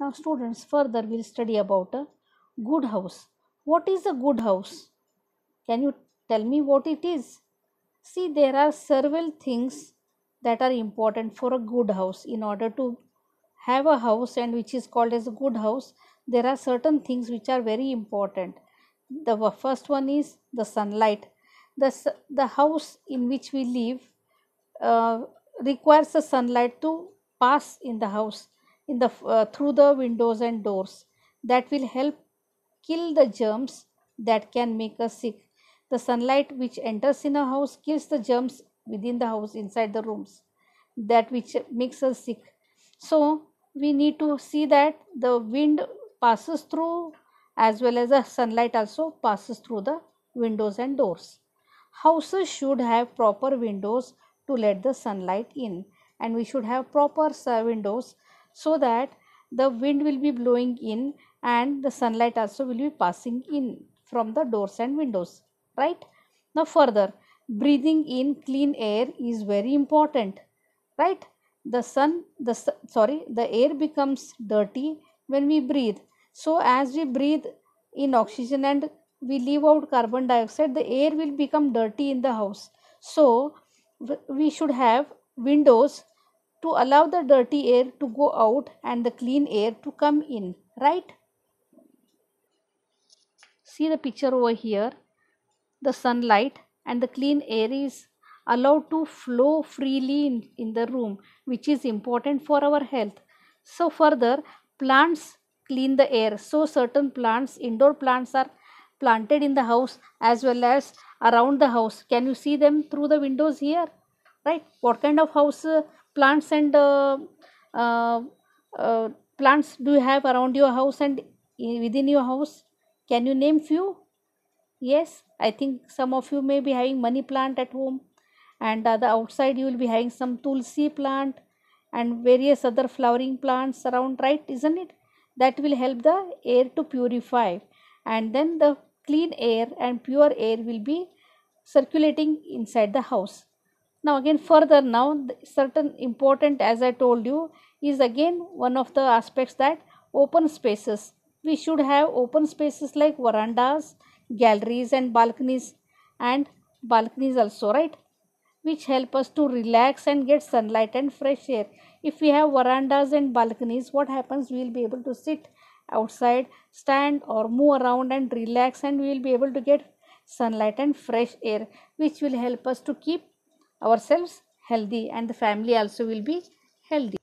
Now students, further we'll study about a good house. What is a good house? Can you tell me what it is? See, there are several things that are important for a good house. In order to have a house and which is called as a good house, there are certain things which are very important. The first one is the sunlight. The house in which we live uh, requires the sunlight to pass in the house in the through the windows and doors. That will help kill the germs that can make us sick. The sunlight which enters in a house kills the germs within the house inside the rooms, that which makes us sick. So we need to see that the wind passes through, as well as the sunlight also passes through the windows and doors. Houses should have proper windows to let the sunlight in, and we should have proper windows so that the wind will be blowing in and the sunlight also will be passing in from the doors and windows, right? Now further, breathing in clean air is very important, right? The air becomes dirty when we breathe. So as we breathe in oxygen and we leave out carbon dioxide, the air will become dirty in the house. So we should have windows to allow the dirty air to go out and the clean air to come in, right? See the picture over here. The sunlight and the clean air is allowed to flow freely in the room, which is important for our health. So further, plants clean the air. So certain plants, indoor plants, are planted in the house as well as around the house. Can you see them through the windows here, right? What kind of house plants and uh, uh, plants do you have around your house and within your house? Can you name few? Yes, I think some of you may be having money plant at home, and the outside you will be having some tulsi plant and various other flowering plants around, right? Isn't it? That will help the air to purify, and then the clean air and pure air will be circulating inside the house. Now again further, now certain important, as I told you, is again one of the aspects, that open spaces. We should have open spaces like verandas, galleries and balconies also, right? Which help us to relax and get sunlight and fresh air. If we have verandas and balconies, what happens? We will be able to sit outside, stand or move around and relax, and we will be able to get sunlight and fresh air, which will help us to keep ourselves healthy, and the family also will be healthy.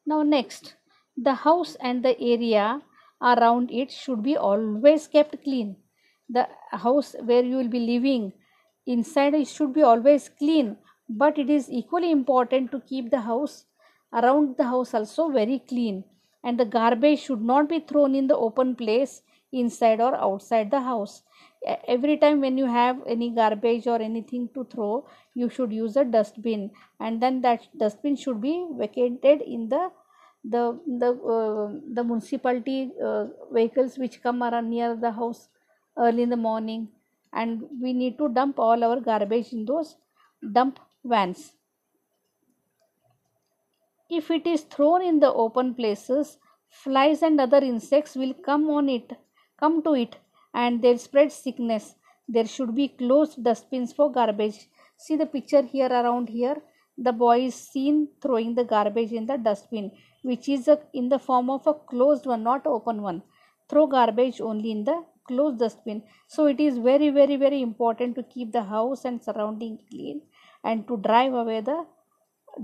Now next, the house and the area around it should be always kept clean. The house where you will be living, inside it should be always clean, but it is equally important to keep the house around the house also very clean, and the garbage should not be thrown in the open place inside or outside the house. Every time when you have any garbage or anything to throw, you should use a dustbin, and then that dustbin should be vacated in the municipality vehicles which come around near the house early in the morning, and we need to dump all our garbage in those dump vans. If it is thrown in the open places, flies and other insects will come to it, and they'll spread sickness. There should be closed dustbins for garbage. See the picture here around here. The boy is seen throwing the garbage in the dustbin, which is in the form of a closed one, not open one. Throw garbage only in the closed dustbin. So it is very, very, very important to keep the house and surrounding clean, and to drive away the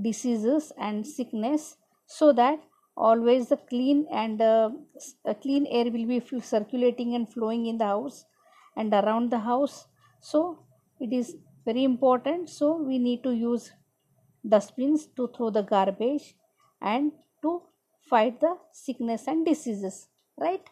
diseases and sickness, so that always the clean and clean air will be circulating and flowing in the house and around the house. So it is very important. So we need to use dustbins to throw the garbage and to fight the sickness and diseases, right?